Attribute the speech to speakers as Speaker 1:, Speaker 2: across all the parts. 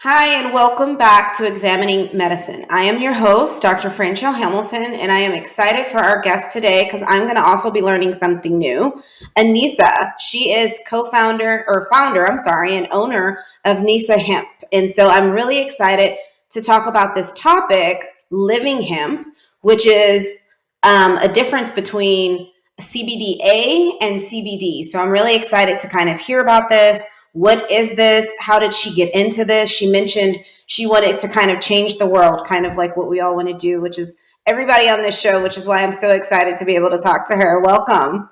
Speaker 1: Hi, and welcome back to Examining Medicine. I am your host, Dr. Franchelle Hamilton, and I am excited for our guest today because I'm going to also be learning something new. Inesa, she is and owner of Nesas Hemp. And so I'm really excited to talk about this topic, living hemp, which is a difference between CBDA and CBD. So I'm really excited to kind of hear about this. What is this? How did she get into this? She mentioned she wanted to kind of change the world, kind of like what we all want to do, which is everybody on this show, which is why I'm so excited to be able to talk to her. Welcome.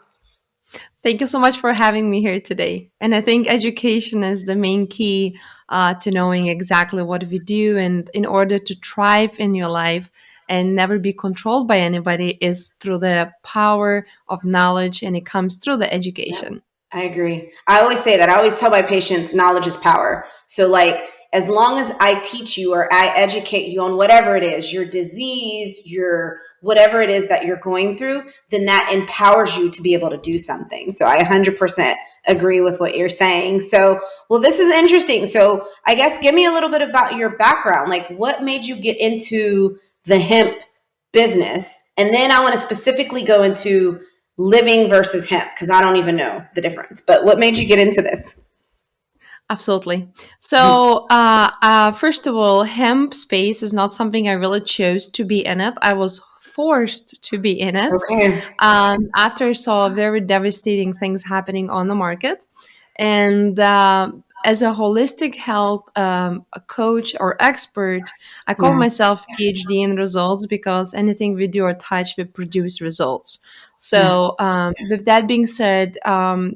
Speaker 2: Thank you so much for having me here today. And I think education is the main key to knowing exactly what we do. And in order to thrive in your life and never be controlled by anybody, is through the power of knowledge, and it comes through the
Speaker 1: Yep,
Speaker 2: education.
Speaker 1: I agree. I always say that. I always tell my patients knowledge is power. So, like, as long as I teach you or I educate you on whatever it is, your disease, your whatever it is that you're going through, then that empowers you to be able to do something. So, I 100% agree with what you're saying. So, well, this is interesting. So, I guess give me a little bit about your background. Like, what made you get into the hemp business? And then I want to specifically go into living versus hemp because I don't even know the difference. But what made you get into this?
Speaker 2: Absolutely. So, first of all, hemp space is not something I really chose to be in it. I was forced to be in it
Speaker 1: Okay.
Speaker 2: after I saw very devastating things happening on the market. And as a holistic health a coach or expert, I call
Speaker 1: Yeah.
Speaker 2: myself PhD in results because anything we do or touch, we produce results.
Speaker 1: Yeah.
Speaker 2: So, with that being said, I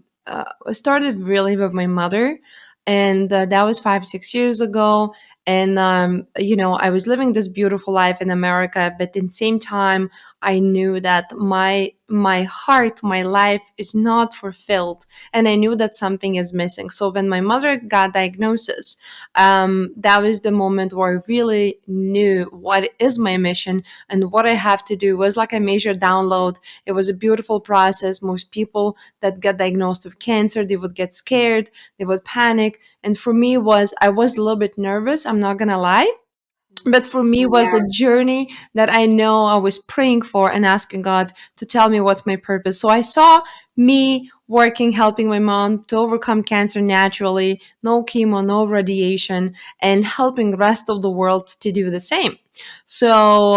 Speaker 2: started really with my mother, and that was 5 6 years ago. And I was living this beautiful life in America, but at the same time I knew that my heart, my life is not fulfilled, and I knew that something is missing. So when my mother got diagnosis, that was the moment where I really knew what is my mission and what I have to do. It was like a major download. It was a beautiful process. Most people that get diagnosed with cancer, they would get scared, they would panic. And for me, was I was a little bit nervous, I'm not gonna lie, but for me was
Speaker 1: Yeah.
Speaker 2: a journey that I know I was praying for and asking God to tell me what's my purpose. So I saw me working, helping my mom to overcome cancer naturally, no chemo, no radiation, and helping the rest of the world to do the same. So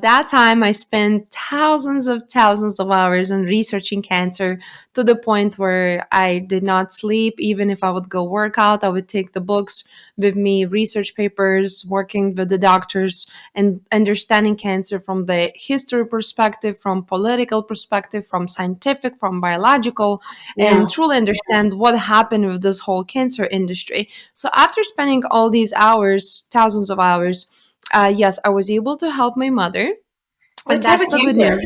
Speaker 2: that time I spent thousands of hours on researching cancer, to the point where I did not sleep. Even if I would go work out, I would take the books with me, research papers, working with the doctors, and understanding cancer from the history perspective, from political perspective, from scientific, from biological,
Speaker 1: Yeah.
Speaker 2: and truly understand what happened with this whole cancer industry. So after spending all these hours, thousands of hours, yes, I was able to help my mother.
Speaker 1: What
Speaker 2: And
Speaker 1: type
Speaker 2: that's
Speaker 1: of
Speaker 2: the good
Speaker 1: cancer?
Speaker 2: news.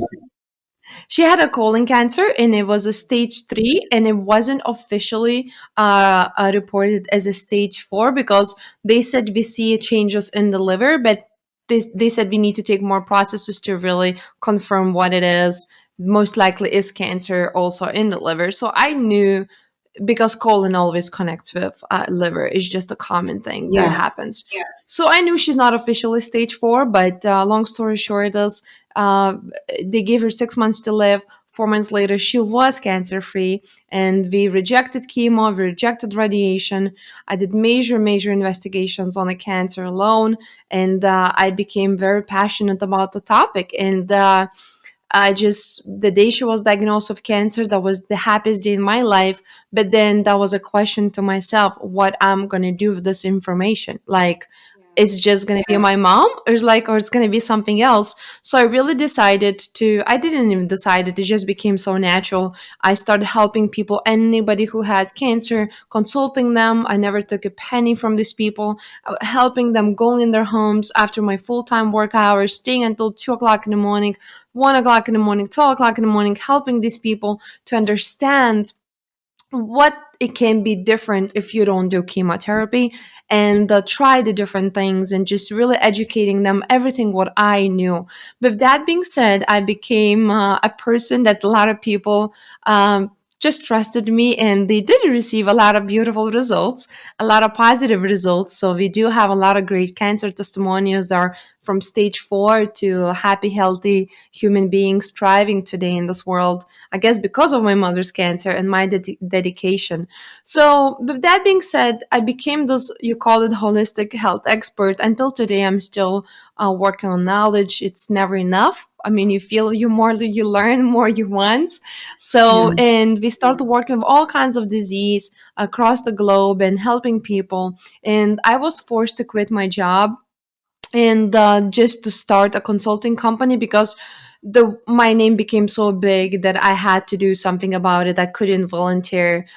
Speaker 2: She had a colon cancer, and it was a stage 3, and it wasn't officially reported as a stage 4, because they said we see changes in the liver, but they said we need to take more processes to really confirm what it is. Most likely is cancer also in the liver. So I knew, because colon always connects with liver. It's just a common thing that
Speaker 1: Yeah.
Speaker 2: happens. Yeah. So I knew she's not officially stage 4, but long story short is uh, they gave her 6 months to live. 4 months later, she was cancer free, and we rejected chemo, we rejected radiation. I did major investigations on the cancer alone, and I became very passionate about the topic. And I just, the day she was diagnosed with cancer, that was the happiest day in my life. But then that was a question to myself, what I'm going to do with this information. Like, it's just going to be my mom, or it's going to be something else. So I really decided to, I didn't even decide it. It just became so natural. I started helping people, anybody who had cancer, consulting them. I never took a penny from these people, helping them, going in their homes after my full-time work hours, staying until 2 o'clock in the morning, 1 o'clock in the morning, 12 o'clock in the morning, helping these people to understand what it can be different if you don't do chemotherapy, and try the different things, and just really educating them everything what I knew. With that being said, I became a person that a lot of people just trusted me, and they did receive a lot of beautiful results, a lot of positive results. So we do have a lot of great cancer testimonials that are from stage 4 to happy, healthy human beings thriving today in this world, I guess because of my mother's cancer and my dedication. So with that being said, I became this, you call it, holistic health expert. Until today, I'm still working on knowledge. It's never enough. I mean, you feel you more you learn, more you want. So,
Speaker 1: Yeah.
Speaker 2: and we start working with all kinds of disease across the globe and helping people. And I was forced to quit my job and just to start a consulting company because the my name became so big that I had to do something about it. I couldn't volunteer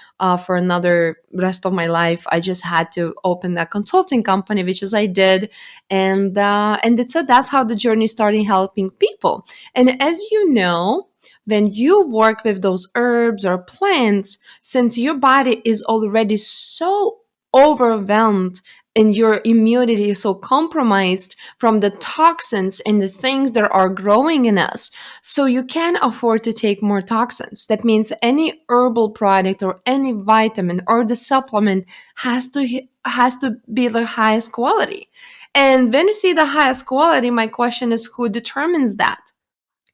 Speaker 2: for another rest of my life. I just had to open that consulting company, which is I did, and that's how the journey started helping people. And as you know, when you work with those herbs or plants, since your body is already so overwhelmed and your immunity is so compromised from the toxins and the things that are growing in us, so you can't afford to take more toxins. That means any herbal product or any vitamin or the supplement has to be the highest quality. And when you see the highest quality, my question is, who determines that?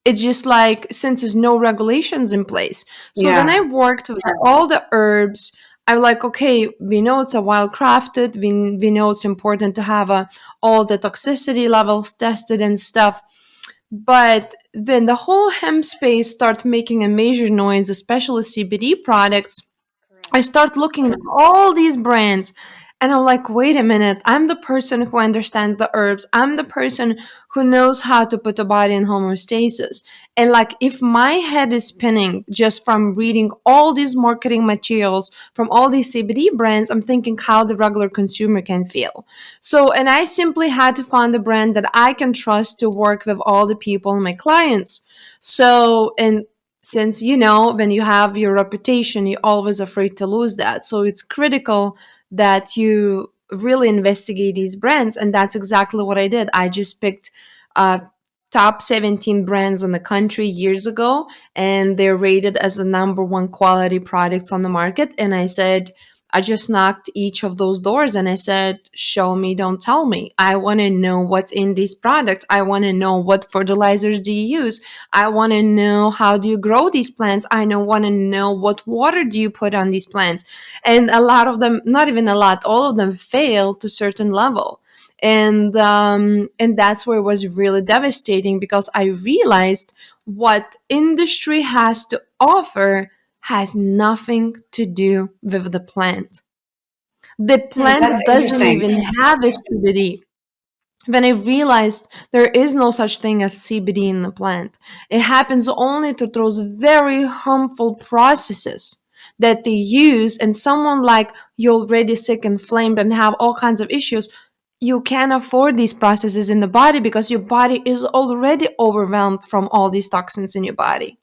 Speaker 2: It's just like, since there's no regulations in place. So when I
Speaker 1: Yeah.
Speaker 2: worked with all the herbs, I'm like, okay, we know it's a wild crafted. We know it's important to have all the toxicity levels tested and stuff. But when the whole hemp space start making a major noise, especially CBD products, I
Speaker 1: Correct.
Speaker 2: start looking at all these brands and I'm like, wait a minute, I'm the person who understands the herbs. I'm the person who knows how to put the body in homeostasis. And like, if my head is spinning just from reading all these marketing materials from all these CBD brands, I'm thinking how the regular consumer can feel. So, and I simply had to find a brand that I can trust to work with all the people and my clients. So, and since when you have your reputation, you're always afraid to lose that, so it's critical that you really investigate these brands, and that's exactly what I did. I just picked uh, top 17 brands in the country years ago, and they're rated as the number one quality products on the market, and I just knocked each of those doors and I said, show me, don't tell me. I want to know what's in these products. I want to know what fertilizers do you use. I want to know how do you grow these plants. I want to know what water do you put on these plants. And a lot of them, not even a lot, all of them fail to certain level. And that's where it was really devastating because I realized what industry has to offer has nothing to do with the plant. The
Speaker 1: That's
Speaker 2: plant doesn't
Speaker 1: interesting.
Speaker 2: even have a CBD. When I realized there is no such thing as CBD in the plant, it happens only through those very harmful processes that they use. And someone like you already sick, inflamed, and have all kinds of issues, you can't afford these processes in the body because your body is already overwhelmed from all these toxins in your body.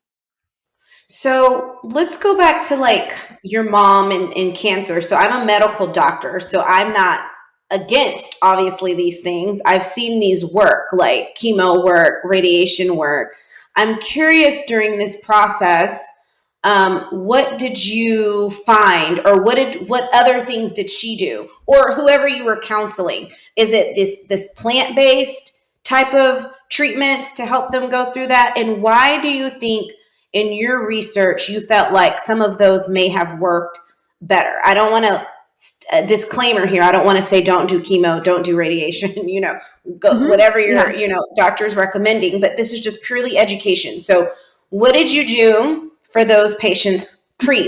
Speaker 1: So let's go back to like your mom and cancer. So I'm a medical doctor, so I'm not against obviously these things. I've seen these work, like chemo work, radiation work. I'm curious during this process, what did you find, or what other things did she do, or whoever you were counseling? Is it this plant based type of treatments to help them go through that? And why do you think in your research you felt like some of those may have worked better? I don't want to, a disclaimer here, I don't want to say don't do chemo, don't do radiation, go
Speaker 2: Hmm.
Speaker 1: whatever your
Speaker 2: Yeah.
Speaker 1: doctor is recommending, but this is just purely education. So what did you do for those patients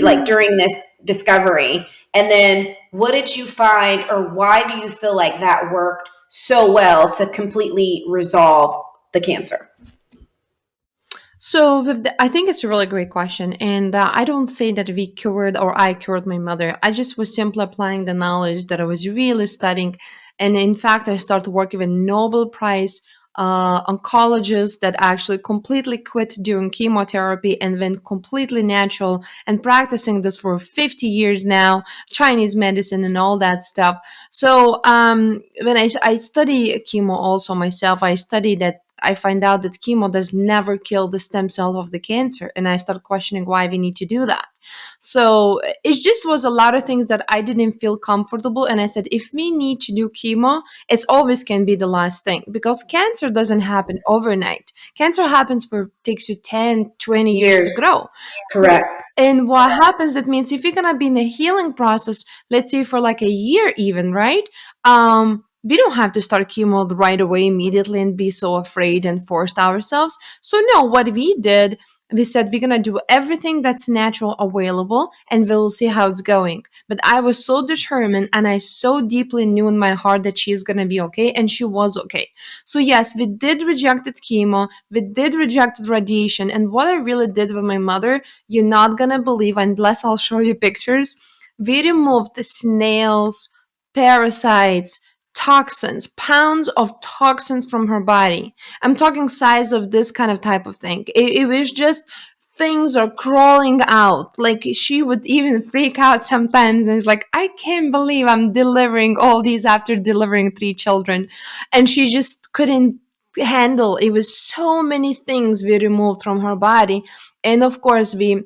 Speaker 1: like during this discovery? And then what did you find, or why do you feel like that worked so well to completely resolve the cancer?
Speaker 2: So I think it's a really great question, and I don't say that we cured or I cured my mother. I just was simply applying the knowledge that I was really studying, and in fact, I started working with Nobel Prize oncologists that actually completely quit doing chemotherapy and went completely natural and practicing this for 50 years now, Chinese medicine and all that stuff. So when I study chemo also myself, I study that I find out that chemo does never kill the stem cell of the cancer, and I start questioning why we need to do that. So it just was a lot of things that I didn't feel comfortable, and I said, if we need to do chemo, it's always can be the last thing, because cancer doesn't happen overnight. Cancer happens for takes you 10-20 years to
Speaker 1: Years.
Speaker 2: grow.
Speaker 1: Correct.
Speaker 2: And what happens, that means if you're gonna be in a healing process, let's say for like a year even, right? We don't have to start chemo right away immediately and be so afraid and forced ourselves. So no, what we did, we said we're gonna do everything that's natural available and we'll see how it's going. But I was so determined, and I so deeply knew in my heart that she's gonna be okay, and she was okay. So yes, we did rejected chemo, we did rejected radiation, and what I really did with my mother, you're not gonna believe unless I'll show you pictures. We removed the snails, parasites, toxins, pounds of toxins from her body. I'm talking size of this kind of type of thing. It was just things are crawling out. Like she would even freak out sometimes and it's like, I can't believe I'm delivering all these after delivering 3 children. And she just couldn't handle. It was so many things we removed from her body. And of course, we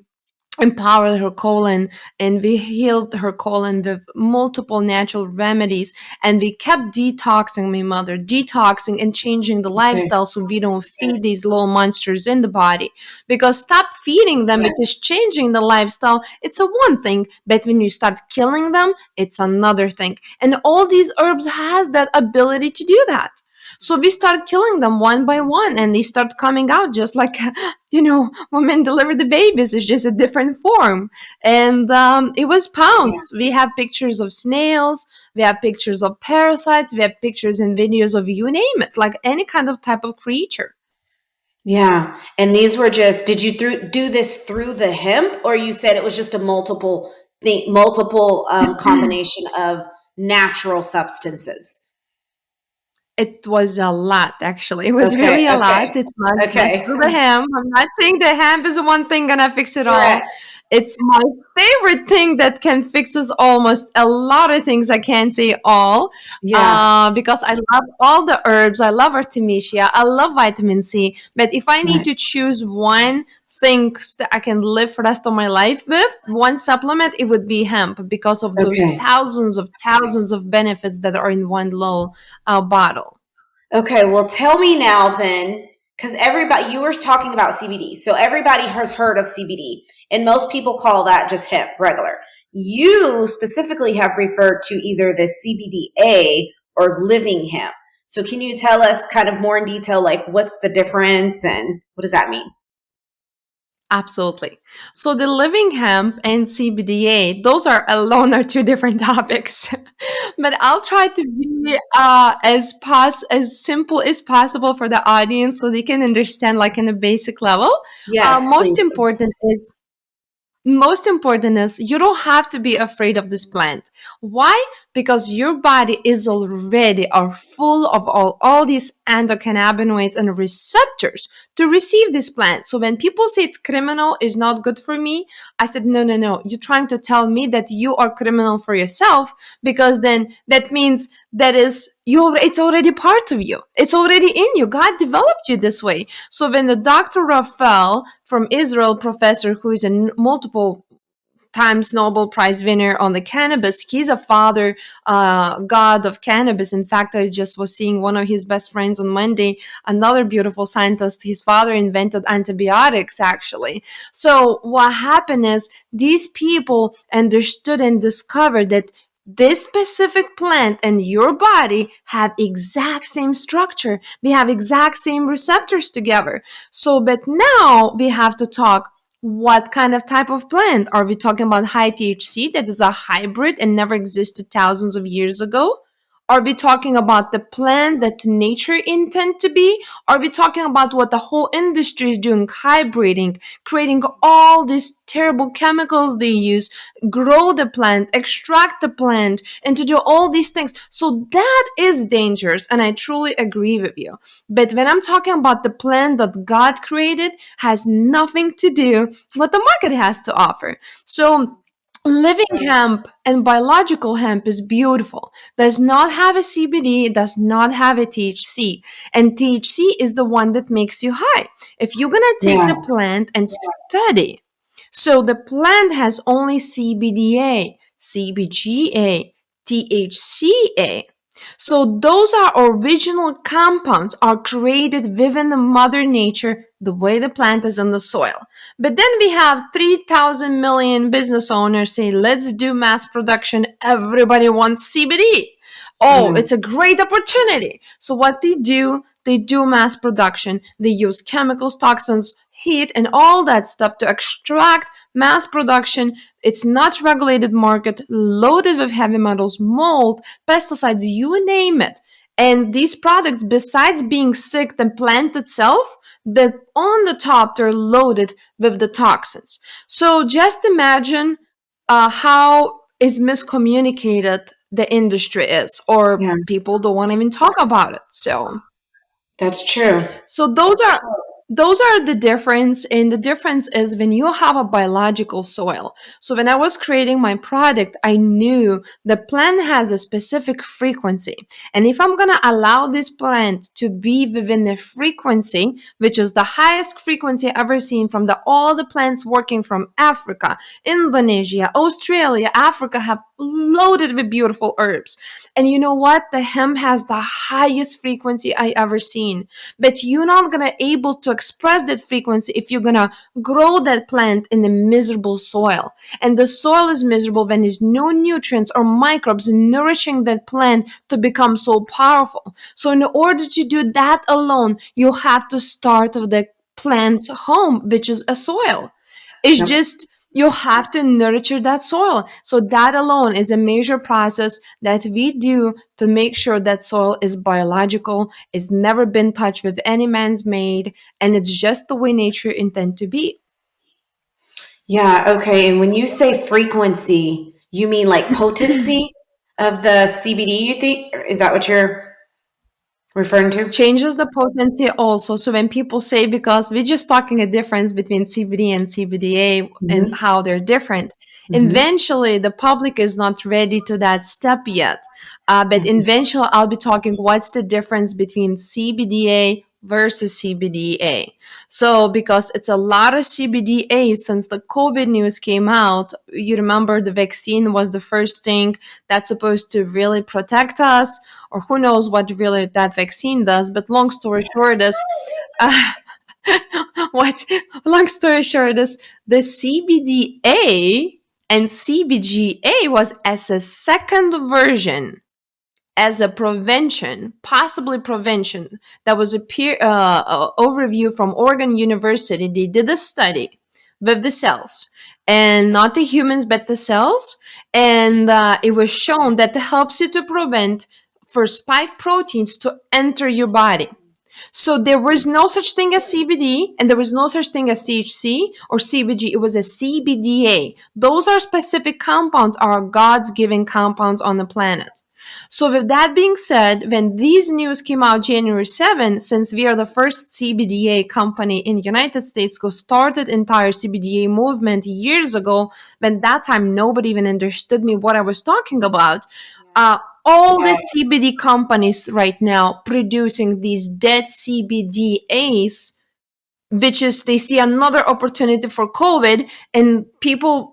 Speaker 2: empowered her colon, and we healed her colon with multiple natural remedies, and we kept detoxing my mother, detoxing and changing the
Speaker 1: Okay.
Speaker 2: lifestyle so we don't feed these little monsters in the body. Because stop feeding them,
Speaker 1: Yeah.
Speaker 2: because changing the lifestyle, it's a one thing, but when you start killing them, it's another thing. And all these herbs has that ability to do that. So we start killing them one by one, and they start coming out just like, women deliver the babies. It's just a different form. And it was
Speaker 1: Yeah.
Speaker 2: pounds. We have pictures of snails, we have pictures of parasites, we have pictures and videos of you name it, like any kind of type of creature.
Speaker 1: Yeah. And these were just, did you do this through the hemp, or you said it was just a multiple combination of natural substances?
Speaker 2: It was a lot, actually. It was
Speaker 1: Okay.
Speaker 2: really a lot.
Speaker 1: Okay.
Speaker 2: It's not just
Speaker 1: Okay.
Speaker 2: through the hemp. I'm not saying the hemp is one thing gonna fix it all.
Speaker 1: Correct.
Speaker 2: It's my favorite thing that can fix us almost a lot of things. I can't say all,
Speaker 1: Yeah.
Speaker 2: because I love all the herbs. I love artemisia. I love vitamin C. But if I need
Speaker 1: Right.
Speaker 2: to choose one thing that I can live for the rest of my life with, one supplement, it would be hemp, because of those
Speaker 1: Okay.
Speaker 2: thousands of benefits that are in one little bottle.
Speaker 1: Okay, well, tell me now then, because everybody, you were talking about CBD. So everybody has heard of CBD, and most people call that just hemp, regular. You specifically have referred to either the CBDA or living hemp. So can you tell us kind of more in detail, like what's the difference and what does that mean?
Speaker 2: Absolutely. So the living hemp and CBDA, those are alone are two different topics. But I'll try to be as simple as possible for the audience so they can understand, like in a basic level.
Speaker 1: Yes,
Speaker 2: Most
Speaker 1: please.
Speaker 2: important is Most important is you don't have to be afraid of this plant. Why? Because your body is already are full of all these endocannabinoids and receptors to receive this plant. So when people say it's criminal, is not good for me, I said, no, no, no. You're trying to tell me that you are criminal for yourself, because then that means that is you. It's already part of you. It's already in you. God developed you this way. So when the Dr. Raphael from Israel, professor who is a multiple times Nobel Prize winner on the cannabis. He's a father, god of cannabis. In fact, I just was seeing one of his best friends on Monday, another beautiful scientist. His father invented antibiotics, actually. So what happened is these people understood and discovered that this specific plant and your body have exact same structure. We have exact same receptors together. So, but now we have to talk, what kind of type of plant? Are we talking about high THC that is a hybrid and never existed thousands of years ago? Are we talking about the plant that nature intend to be? Are we talking about what the whole industry is doing, hybriding, creating all these terrible chemicals they use, grow the plant, extract the plant, and to do all these things? So that is dangerous, and I truly agree with you. But when I'm talking about the plant that God created, has nothing to do with what the market has to offer. So Living hemp and biological hemp is beautiful. Does not have a CBD, does not have a THC. And THC is the one that makes you high. If you're going to take
Speaker 1: Yeah.
Speaker 2: the plant and study, so the plant has only CBDA, CBGA, THCA. So those are original compounds are created within the mother nature the way the plant is in the soil. But then we have 3,000 million business owners say, let's do mass production. Everybody wants CBD. Oh,
Speaker 1: Yeah.
Speaker 2: it's a great opportunity. So what they do mass production. They use chemicals, toxins, heat, and all that stuff to extract mass production. It's not regulated market, loaded with heavy metals, mold, pesticides, you name it. And these products, besides being sick, the plant itself, that on the top they're loaded with the toxins. So just imagine how is miscommunicated the industry is, or
Speaker 1: Yeah.
Speaker 2: people don't want to even talk about it.
Speaker 1: That's true.
Speaker 2: So those are the difference, and the difference is when you have a biological soil. So when I was creating my product, I knew the plant has a specific frequency, and if I'm going to allow this plant to be within the frequency, which is the highest frequency ever seen from all the plants working from Africa, Indonesia, Australia, Africa, have loaded with beautiful herbs. And you know what? The hemp has the highest frequency I ever seen. But you're not gonna able to express that frequency if you're gonna grow that plant in a miserable soil. And the soil is miserable when there's no nutrients or microbes nourishing that plant to become so powerful. So in order to do that alone, you have to start with the plant's home, which is a soil. It's
Speaker 1: Yep.
Speaker 2: just you have to nurture that soil. So that alone is a major process that we do to make sure that soil is biological, it's never been touched with any man's made, and it's just the way nature intend to be.
Speaker 1: Yeah. Okay. And when you say frequency, you mean like potency of the CBD, you think? Or is that what you're referring to?
Speaker 2: Changes the potency also. So when people say, because we're just talking a difference between CBD and CBDA and
Speaker 1: Hmm.
Speaker 2: how they're different,
Speaker 1: Hmm.
Speaker 2: eventually the public is not ready to that step yet. But eventually I'll be talking what's the difference between CBDA versus CBDA. So because it's a lot of CBDA since the COVID news came out, you remember the vaccine was the first thing that's supposed to really protect us, or who knows what really that vaccine does. But long story short is, uh, what? Long story short is the CBDA and CBGA was as a second version, as a prevention, possibly prevention. That was a peer overview from Oregon University. They did a study with the cells, and not the humans, but the cells. And it was shown that it helps you to prevent for spike proteins to enter your body. So there was no such thing as CBD, and there was no such thing as THC or CBG. It was a CBDA. Those are specific compounds, are God's given compounds on the planet. So with that being said, when these news came out January 7, since we are the first CBDA company in the United States who started entire CBDA movement years ago, when that time nobody even understood me what I was talking about, all the CBD companies right now producing these dead CBDAs, which is they see another opportunity for COVID, and people,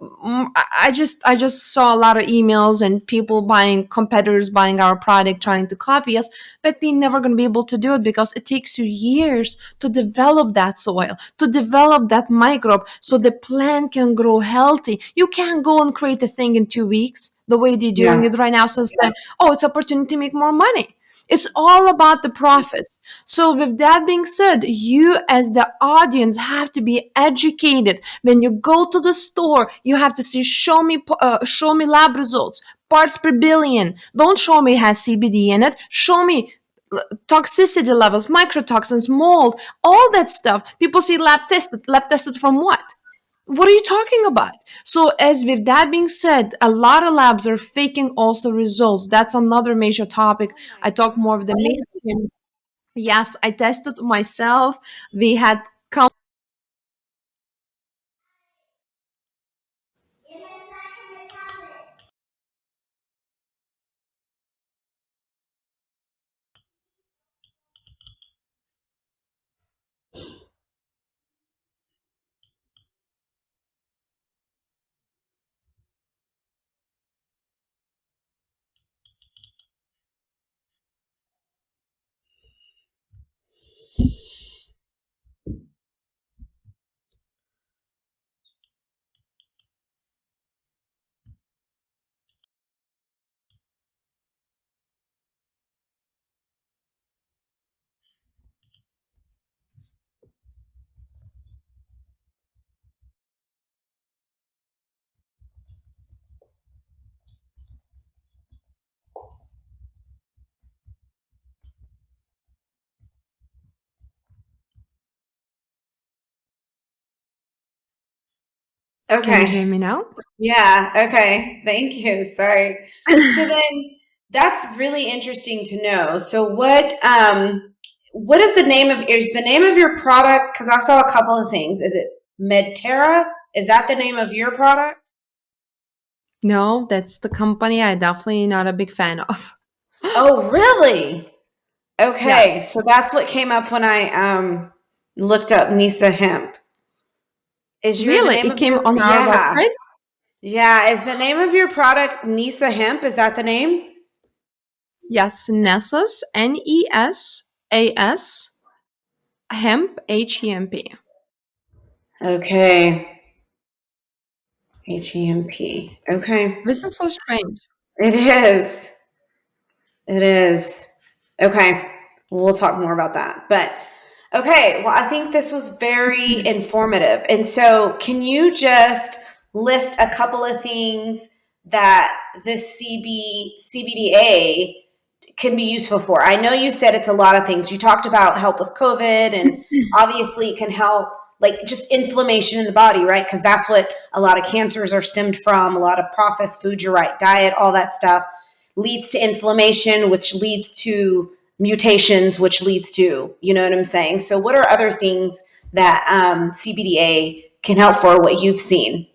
Speaker 2: I just saw a lot of emails and people buying, competitors buying our product trying to copy us, but they're never going to be able to do it because it takes you years to develop that soil, to develop that microbe so the plant can grow healthy. You can't go and create a thing in 2 weeks the way they're doing
Speaker 1: Yeah.
Speaker 2: it right now, since then, oh, it's opportunity to make more money. It's all about the profits. So, with that being said, you as the audience have to be educated. When you go to the store, you have to see, show me lab results, parts per billion. Don't show me it has CBD in it. Show me toxicity levels, microtoxins, mold, all that stuff. People see lab tested. Lab tested from what? What are you talking about? So, as with that being said, a lot of labs are faking also results. That's another major topic.
Speaker 1: Oh my
Speaker 2: I talk more of the
Speaker 1: God.
Speaker 2: mainstream. Yes, I tested myself. We had Can you
Speaker 1: Okay.
Speaker 2: hear me now?
Speaker 1: Yeah. Okay. Thank you. Sorry. So then that's really interesting to know. So what is the name of is the name of your product? Because I saw a couple of things. Is it Medterra? Is that the name of your product?
Speaker 2: No, that's the company I definitely not a big fan of.
Speaker 1: Oh, really? Okay. So
Speaker 2: Yes.
Speaker 1: that's what came up when I looked up Nisa Hemp. Is your the
Speaker 2: Really?
Speaker 1: name
Speaker 2: It
Speaker 1: of
Speaker 2: came
Speaker 1: your
Speaker 2: on our
Speaker 1: yeah.
Speaker 2: website?
Speaker 1: Yeah, is the name of your product Nisa Hemp? Is that the name?
Speaker 2: Yes, Nesas, Nesas, Hemp, Hemp.
Speaker 1: Okay. HEMP. Okay.
Speaker 2: This is so strange.
Speaker 1: It is. It is. Okay. We'll talk more about that. But okay, well, I think this was very informative. And so, can you just list a couple of things that this CBDA can be useful for? I know you said it's a lot of things. You talked about help with COVID, and obviously it can help like just inflammation in the body, right? Because that's what a lot of cancers are stemmed from. A lot of processed food, you're right, diet, all that stuff leads to inflammation, which leads to mutations, which leads to, you know what I'm saying? So, what are other things that CBDA can help for what you've seen?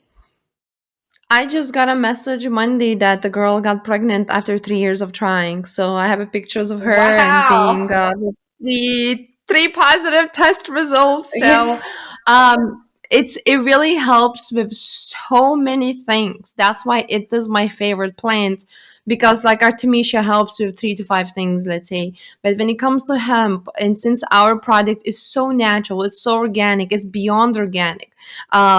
Speaker 2: I just got a message Monday that the girl got pregnant after 3 years of trying. So I have pictures of her and being
Speaker 1: Wow.
Speaker 2: the three positive test results. So
Speaker 1: Yeah.
Speaker 2: it really helps with so many things. That's why it is my favorite plant because like Artemisia helps with 3 to 5 things, let's say. But when it comes to hemp, and since our product is so natural, it's so organic, it's beyond organic,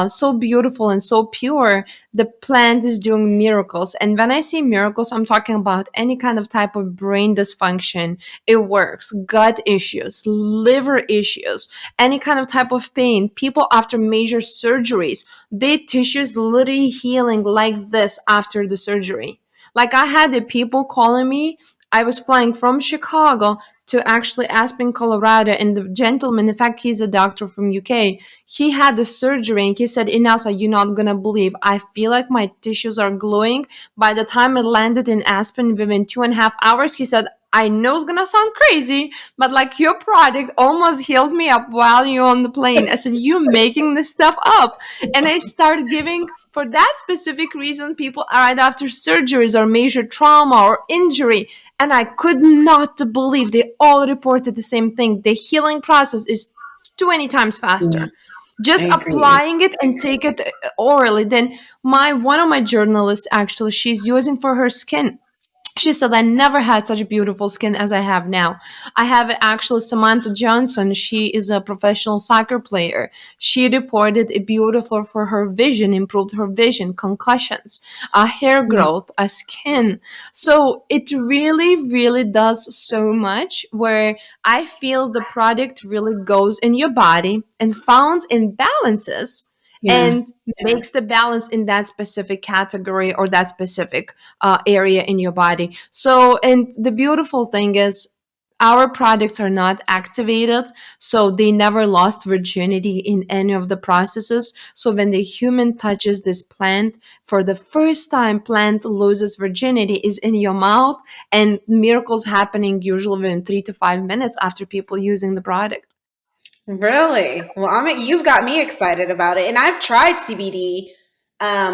Speaker 2: so beautiful and so pure, the plant is doing miracles. And when I say miracles, I'm talking about any kind of type of brain dysfunction. It works. Gut issues, liver issues, any kind of type of pain. People after major surgeries, their tissues literally healing like this after the surgery. Like I had the people calling me. I was flying from Chicago to actually Aspen, Colorado, and the gentleman, in fact, he's a doctor from UK. He had the surgery, and he said, "Inasa, you're not gonna believe. I feel like my tissues are glowing." By the time it landed in Aspen, within 2.5 hours, he said, "I know it's gonna sound crazy, but like your product almost healed me up while you're on the plane." I said, "You making this stuff up?" And I started giving for that specific reason people right after surgeries or major trauma or injury. And I could not believe they all reported the same thing. The healing process is 20 times
Speaker 1: Yeah,
Speaker 2: faster.
Speaker 1: I
Speaker 2: Just
Speaker 1: agree.
Speaker 2: applying it and take it orally. Then my one of my journalists actually she's using for her skin. She said, "I never had such beautiful skin as I have now." I have actually Samantha Johnson. She is a professional soccer player. She reported it beautiful for her vision, improved her vision, concussions, hair
Speaker 1: Yeah.
Speaker 2: growth, skin. So it really, really does so much where I feel the product really goes in your body and finds imbalances
Speaker 1: Yeah.
Speaker 2: and makes the balance in that specific category or that specific area in your body. So, and the beautiful thing is, our products are not activated, so they never lost virginity in any of the processes. So when the human touches this plant for the first time, plant loses virginity is in your mouth, and miracles happening usually within 3 to 5 minutes after people using the product.
Speaker 1: Really? Well, you've got me excited about it. And I've tried CBD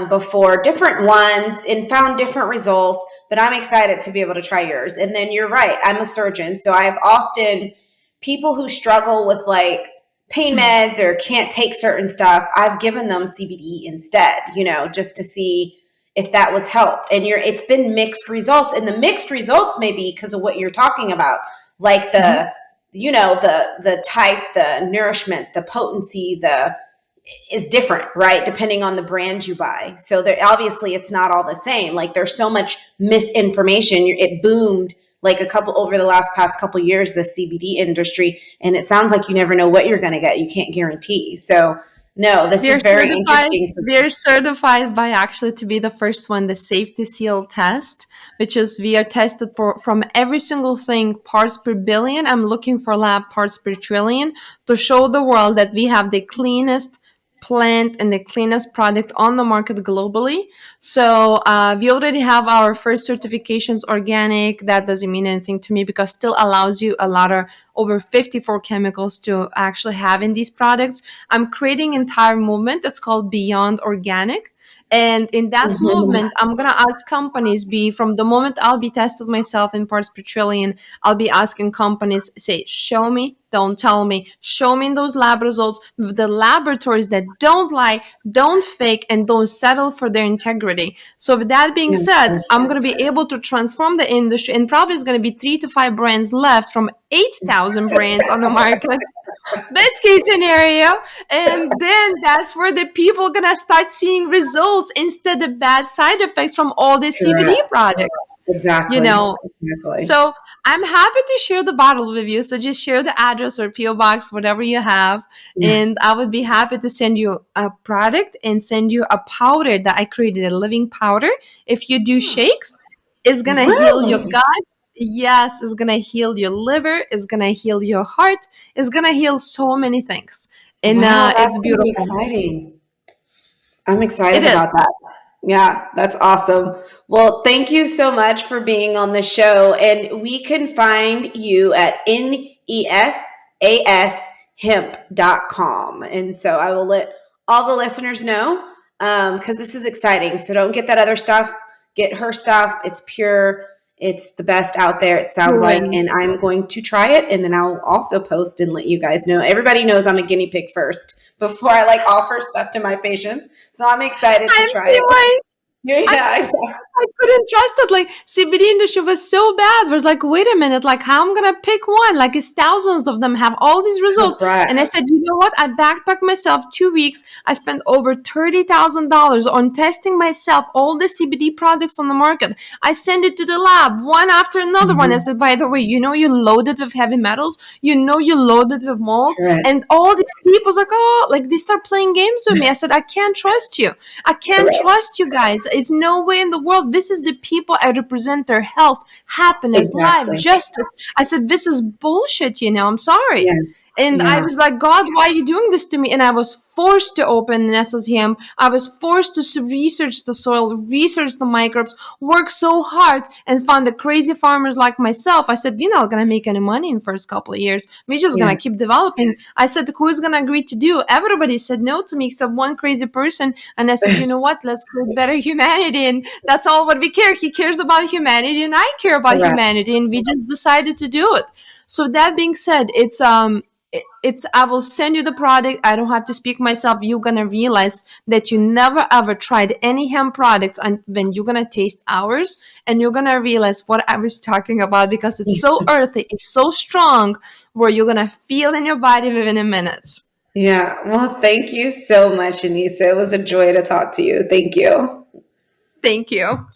Speaker 1: before, different ones, and found different results, but I'm excited to be able to try yours. And then you're right, I'm a surgeon. So I've often, people who struggle with like pain meds or can't take certain stuff, I've given them CBD instead, you know, just to see if that was helped. And it's been mixed results. And the mixed results may be because of what you're talking about, like
Speaker 2: Mhm.
Speaker 1: the type, the nourishment, the potency, the is different, right? Depending on the brand you buy. So there obviously it's not all the same. Like there's so much misinformation. It boomed like a couple over the last past couple years, the CBD industry, and it sounds like you never know what you're going to get. You can't guarantee. So no, this is
Speaker 2: They're
Speaker 1: very
Speaker 2: certified.
Speaker 1: interesting to.
Speaker 2: They're certified by actually to be the first one, the safety seal test, which is we are tested from every single thing, parts per billion. I'm looking for lab parts per trillion to show the world that we have the cleanest plant and the cleanest product on the market globally. So we already have our first certifications organic. That doesn't mean anything to me because still allows you a lot of over 54 chemicals to actually have in these products. I'm creating entire movement that's called Beyond Organic. And in that
Speaker 1: Mhm.
Speaker 2: movement, I'm gonna ask companies be from the moment I'll be tested myself in parts per trillion, I'll be asking companies, say, show me, don't tell me, show me in those lab results, the laboratories that don't lie, don't fake, and don't settle for their integrity. So with that being
Speaker 1: Yeah,
Speaker 2: said, I'm gonna be able to transform the industry, and probably is gonna be 3 to 5 brands left from 8,000 brands on the market. Best case scenario. And then that's where the people gonna start seeing results instead of bad side effects from all the CBD
Speaker 1: correct.
Speaker 2: products, you
Speaker 1: Exactly.
Speaker 2: know.
Speaker 1: Exactly.
Speaker 2: So I'm happy to share the bottle with you. So just share the address or PO box, whatever you have,
Speaker 1: Yeah.
Speaker 2: and I would be happy to send you a product and send you a powder that I created, a living powder. If you do shakes, it's gonna heal your
Speaker 1: Really?
Speaker 2: gut. Yes, it's gonna heal your liver. It's gonna heal your heart. It's gonna heal so many things, and
Speaker 1: Wow,
Speaker 2: it's
Speaker 1: that's going to be
Speaker 2: beautiful.
Speaker 1: exciting. I'm
Speaker 2: It
Speaker 1: excited
Speaker 2: is.
Speaker 1: about that. Yeah, that's awesome. Well, thank you so much for being on the show. And we can find you at nesashemp.com. And so I will let all the listeners know because this is exciting. So don't get that other stuff, get her stuff. It's pure, it's the best out there, it sounds like.
Speaker 2: Proven.
Speaker 1: And I'm going to try it. And then I'll also post and let you guys know. Everybody knows I'm a guinea pig first before I like offer stuff to my patients. So I'm excited to
Speaker 2: I'm
Speaker 1: try it.
Speaker 2: TY. I
Speaker 1: Yeah, exactly.
Speaker 2: I couldn't trust it. Like CBD industry was so bad. It was like, wait a minute, like how I'm gonna pick one? Like it's thousands of them have all these results.
Speaker 1: That's right.
Speaker 2: And I said, you know what? I backpacked myself 2 weeks. I spent over $30,000 on testing myself all the CBD products on the market. I sent it to the lab one after another one. I
Speaker 1: Mhm.
Speaker 2: said, by the way, you know you loaded with heavy metals, you know you loaded with mold,
Speaker 1: Correct.
Speaker 2: and all these people's like, oh, like they start playing games with me. I said, I can't trust you. I can't
Speaker 1: Correct.
Speaker 2: trust you guys. It's no way in the world. This is the people I represent their health, happiness, life,
Speaker 1: Exactly.
Speaker 2: justice. I said, this is bullshit, I'm sorry.
Speaker 1: Yeah.
Speaker 2: And I
Speaker 1: Yeah.
Speaker 2: was like, God, why are you doing this to me? And I was forced to open Nesas Hemp. I was forced to research the soil, research the microbes, work so hard, and find the crazy farmers like myself. I said, you're not gonna make any money in the first couple of years. We're just
Speaker 1: Yeah.
Speaker 2: gonna keep developing. I said, who's gonna agree to do? Everybody said no to me except one crazy person. And I said, you know what? Let's create better humanity. And that's all what we care. He cares about humanity, and I care about
Speaker 1: Correct.
Speaker 2: humanity. And we just decided to do it. So that being said, it's I will send you the product. I don't have to speak myself. You're gonna realize that you never ever tried any hemp product, and when you're gonna taste ours, and you're gonna realize what I was talking about because it's so earthy, it's so strong, where you're gonna feel in your body within a minute.
Speaker 1: Yeah. Well, thank you so much, Anissa. It was a joy to talk to you. Thank you.
Speaker 2: Thank you.